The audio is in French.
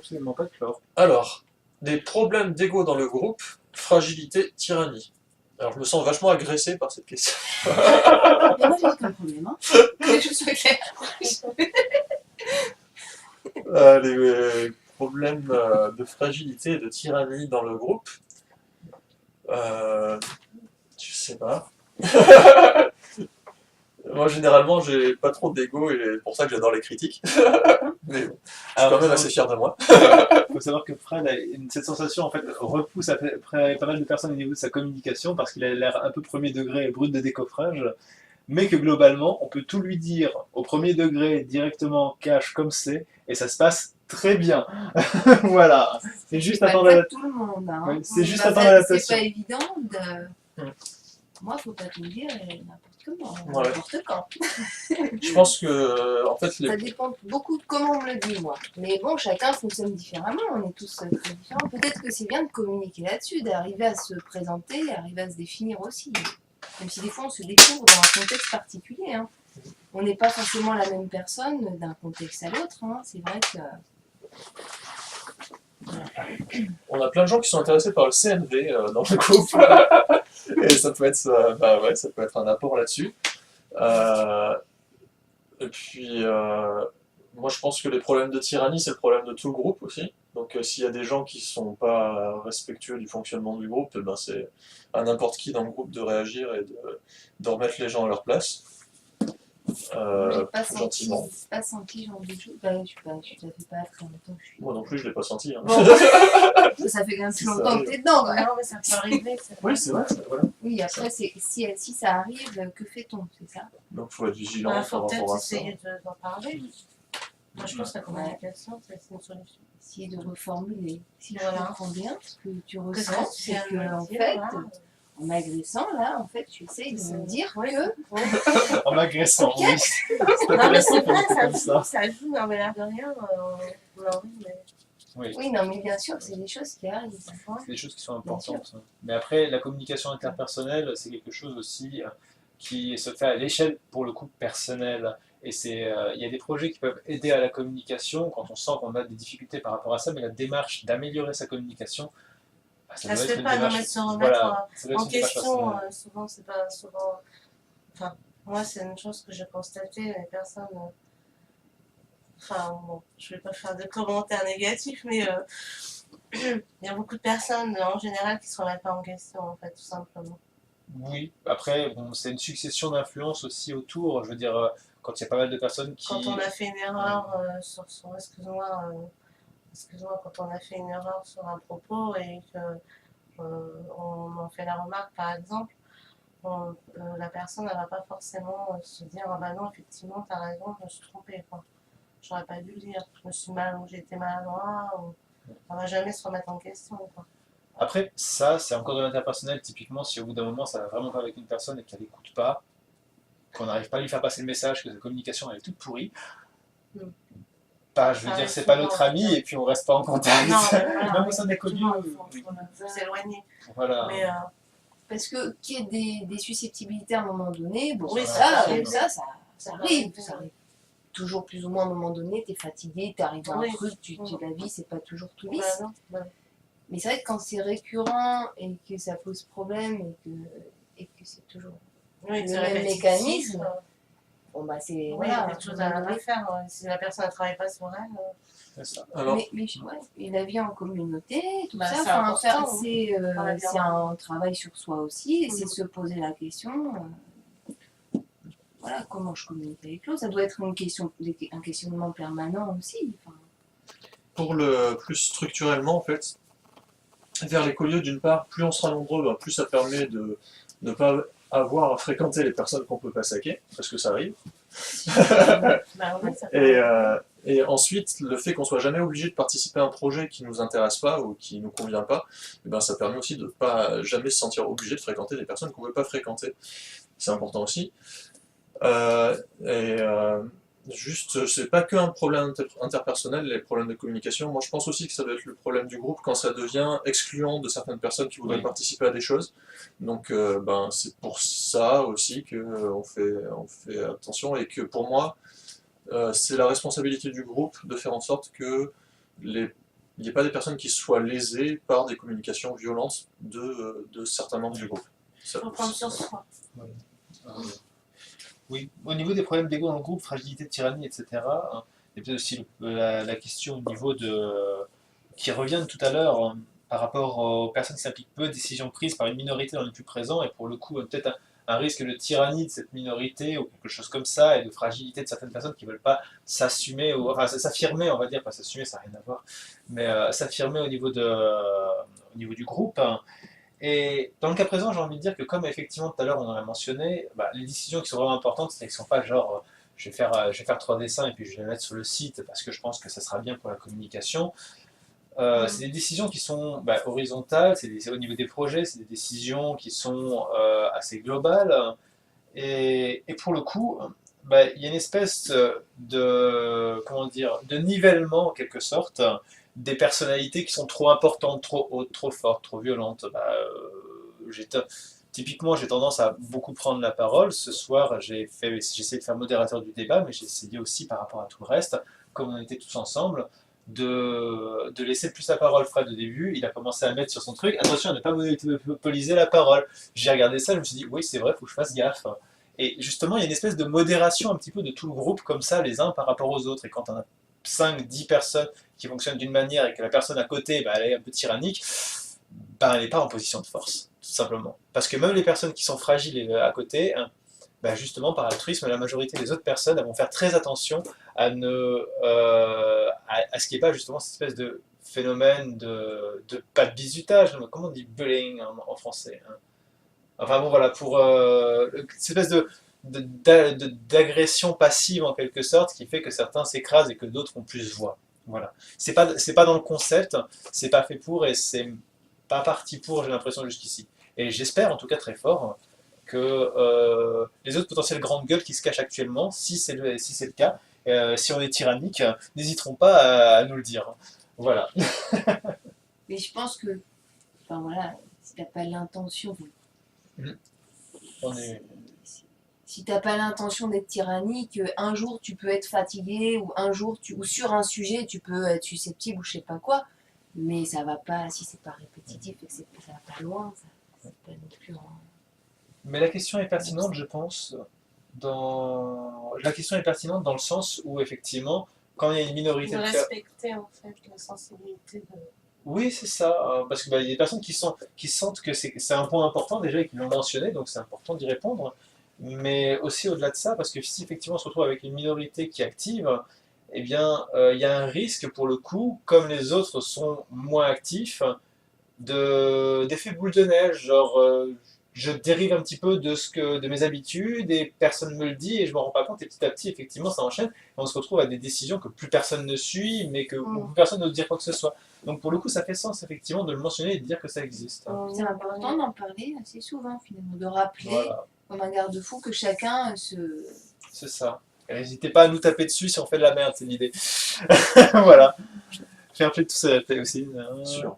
absolument pas clore. Alors, des problèmes d'ego dans le groupe, fragilité, tyrannie. Alors, je me sens vachement agressé par cette question. Mais moi, j'ai aucun problème, hein. Que je sois claire. Les problèmes de fragilité et de tyrannie dans le groupe. Je sais pas. Moi, généralement, j'ai pas trop d'ego et c'est pour ça que j'adore les critiques. Mais bon, je suis quand même assez fier de moi. Il faut savoir que Fred a cette sensation, en fait, repousse après pas mal de personnes au niveau de sa communication parce qu'il a l'air un peu premier degré et brut de décoffrage, mais que globalement, on peut tout lui dire au premier degré, directement, cash comme c'est, et ça se passe très bien. Voilà. C'est juste pas attendre le cas la... de tout le monde, hein. Ouais, c'est juste Bah, attendre c'est l'adaptation. pas évident de... Mm. Moi, faut pas tout dire n'importe comment, Ouais. n'importe quand. Je pense que, en fait, Ça dépend beaucoup de comment on me le dit, moi. Mais bon, chacun fonctionne différemment, on est tous très différents. Peut-être que c'est bien de communiquer là-dessus, d'arriver à se présenter, arriver à se définir aussi. Même si des fois, on se découvre dans un contexte particulier, hein. On n'est pas forcément la même personne d'un contexte à l'autre, hein. C'est vrai que... on a plein de gens qui sont intéressés par le CNV dans le groupe. Et ça peut être, ça peut être un apport là-dessus. Et puis, moi je pense que les problèmes de tyrannie, c'est le problème de tout le groupe aussi. Donc s'il y a des gens qui sont pas respectueux du fonctionnement du groupe, ben, c'est à n'importe qui dans le groupe de réagir et de remettre les gens à leur place. J'ai pas Gentiment. senti genre de choses. Bah, ça fait pas très longtemps que je suis. Moi non plus, je l'ai pas senti. Hein. Bon, ça fait quand même plus longtemps que t'es dedans, quand même. Non, mais ça peut arriver. Oui, c'est vrai. Voilà. Oui, après, si ça arrive, que fait-on, c'est ça? Donc il faut être vigilant Il faut par rapport peut-être à ça. essayer d'en parler. Moi, je pense que la communication, c'est une solution. Essayer de reformuler. Si je Voilà. comprends bien, ce que tu Que ressens, tu c'est viens de que, me en dire, fait, voilà. en m'agressant, là, en fait, tu essayes de me dire que... En m'agressant, oui. C'est Non, mais intéressant c'est de vrai, faire ça comme joue, ça. ça joue, non, mais l'air de rien, on a envie, mais... Oui. Oui, non, mais bien sûr, c'est des choses qui arrivent. C'est des choses qui sont importantes. Mais après, la communication interpersonnelle, c'est quelque chose aussi qui se fait à l'échelle, pour le coup, personnelle. Et il y a des projets qui peuvent aider à la communication quand on sent qu'on a des difficultés par rapport à ça, mais la démarche d'améliorer sa communication, bah, ça Ça doit se être fait une pas, non, démarche. mais se remettre Voilà, ça doit être en une démarche question, personnelle. souvent, c'est pas souvent... Enfin, moi, c'est une chose que j'ai constatée, les personnes... Enfin, bon, je vais pas faire de commentaires négatifs, mais il y a beaucoup de personnes, en général, qui se remettent pas en question, en fait, tout simplement. Oui, après, bon, c'est une succession d'influences aussi autour. Je veux dire, quand il y a pas mal de personnes qui. Quand on a fait une erreur excuse-moi, quand on a fait une erreur sur un propos et que on en fait la remarque, par exemple, la personne, elle va pas forcément se dire, ah bah non, effectivement, t'as raison, je me suis trompée, quoi. J'aurais pas dû le dire, j'ai été maladroit, ou... on va jamais se remettre en question, quoi. Après, ça, c'est encore de l'interpersonnel. Typiquement, si au bout d'un moment, ça va vraiment pas avec une personne et qu'elle n'écoute pas, qu'on n'arrive pas à lui faire passer le message, que sa communication elle est toute pourrie, bah, je veux dire, c'est pas notre ami et puis on reste pas en contact. Non, mais voilà, Même au sein des connus. faut s'éloigner. Voilà. Mais Parce que qu'il y ait des susceptibilités à un moment donné, bon, Oui, ça ça arrive. arrive. Ça arrive toujours plus ou moins à un moment donné, t'es fatigué, t'arrives à un Oui. truc, la vie, c'est pas toujours tout bah, lisse. non, bah, Mais c'est vrai que quand c'est récurrent et que ça pose problème et que c'est toujours oui, le c'est même répétitif, mécanisme, bon bah c'est... oui, il y voilà, a quelque chose à faire. Si la personne ne travaille pas sur elle, C'est ça. Alors, Mais ouais, et la vie en communauté, tout Bah, ça, c'est enfin, important, c'est un travail sur soi aussi, et c'est Mhm. se poser la question, voilà, comment je communique avec l'autre, ça doit être un questionnement permanent aussi. Enfin, pour le plus structurellement, en fait, vers l'écolieu, d'une part, plus on sera nombreux, ben, plus ça permet de ne pas avoir à fréquenter les personnes qu'on peut pas saquer, parce que ça arrive. bah, oui, ça Et ensuite, le fait qu'on soit jamais obligé de participer à un projet qui nous intéresse pas ou qui nous convient pas, eh ben, ça permet aussi de pas jamais se sentir obligé de fréquenter des personnes qu'on veut pas fréquenter. C'est important aussi. Juste, c'est pas que un problème interpersonnel, les problèmes de communication. Moi, je pense aussi que ça doit être le problème du groupe quand ça devient excluant de certaines personnes qui voudraient Oui. participer à des choses. Donc, ben, c'est pour ça aussi que on fait attention et que pour moi, c'est la responsabilité du groupe de faire en sorte que les il n'y ait pas des personnes qui soient lésées par des communications violentes de certains membres du groupe. Il faut prendre sur soi. Euh, Oui, au niveau des problèmes d'ego dans le groupe, fragilité, tyrannie, etc., hein, il y a peut-être aussi la question au niveau qui revient de tout à l'heure par rapport aux personnes qui s'impliquent peu, décisions prises par une minorité dans le plus présent, et pour le coup, peut-être un risque de tyrannie de cette minorité ou quelque chose comme ça, et de fragilité de certaines personnes qui ne veulent pas s'assumer, enfin s'affirmer, on va dire, pas s'assumer, ça n'a rien à voir, mais s'affirmer au niveau du groupe, hein. Et dans le cas présent, j'ai envie de dire que comme effectivement tout à l'heure on en a mentionné, bah, les décisions qui sont vraiment importantes, c'est qu'elles ne sont pas genre je vais faire 3 dessins et puis je vais les mettre sur le site parce que je pense que ça sera bien pour la communication. C'est des décisions qui sont bah, horizontales, au niveau des projets, c'est des décisions qui sont assez globales. Et pour le coup, bah, il y a une espèce comment dire, de nivellement en quelque sorte des personnalités qui sont trop importantes, trop hautes, trop fortes, trop violentes. Bah, typiquement, j'ai tendance à beaucoup prendre la parole. Ce soir, j'ai essayé de faire modérateur du débat, mais j'ai essayé aussi par rapport à tout le reste, comme on était tous ensemble, de laisser plus la parole. Fred, au début, il a commencé à mettre sur son truc, attention à ne pas monopoliser la parole. J'ai regardé ça, je me suis dit, oui, c'est vrai, il faut que je fasse gaffe. Et justement, il y a une espèce de modération un petit peu de tout le groupe, comme ça, les uns par rapport aux autres. Et quand on a 5-10 personnes qui fonctionnent d'une manière et que la personne à côté, bah, elle est un peu tyrannique, bah, elle n'est pas en position de force, tout simplement. Parce que même les personnes qui sont fragiles à côté, hein, bah, justement, par altruisme, la majorité des autres personnes elles vont faire très attention à ce qu'il n'y ait pas justement cette espèce de phénomène pas de bizutage, mais comment on dit bullying en français, hein. Enfin bon, voilà, pour cette espèce d'agression passive en quelque sorte qui fait que certains s'écrasent et que d'autres ont plus voix. Voilà. C'est pas dans le concept, c'est pas fait pour et c'est pas parti pour, j'ai l'impression, jusqu'ici. Et j'espère en tout cas très fort que les autres potentielles grandes gueules qui se cachent actuellement, si c'est le cas, si on est tyrannique, n'hésiteront pas à nous le dire. Voilà. Mais je pense que, enfin voilà, si t'as pas l'intention, On est... si t'as pas l'intention d'être tyrannique, un jour tu peux être fatigué ou un jour ou sur un sujet tu peux être susceptible ou je sais pas quoi, mais ça va pas si c'est pas répétitif et que ça va pas loin, ça pas non plus. Mais la question est pertinente, je pense, la question est pertinente dans le sens où effectivement, quand il y a une minorité De de personnes. respecter en fait la sensibilité de. Oui, c'est ça, parce qu'il y a des personnes qui sentent que c'est un point important déjà et qui l'ont mentionné, donc c'est important d'y répondre. Mais aussi au-delà de ça, parce que si effectivement on se retrouve avec une minorité qui est active, eh bien il y a un risque pour le coup, comme les autres sont moins actifs, d'effet boule de neige, genre je dérive un petit peu de mes habitudes et personne me le dit et je m'en rends pas compte et petit à petit effectivement ça enchaîne et on se retrouve à des décisions que plus personne ne suit mais que où plus personne n'ose dire quoi que ce soit. Donc pour le coup ça fait sens effectivement de le mentionner et de dire que ça existe. C'est important d'en parler assez souvent finalement, de rappeler Voilà, comme un garde-fou que chacun c'est ça. Et n'hésitez pas à nous taper dessus si on fait de la merde, c'est l'idée. Voilà. Fair play to ça aussi. Sûr.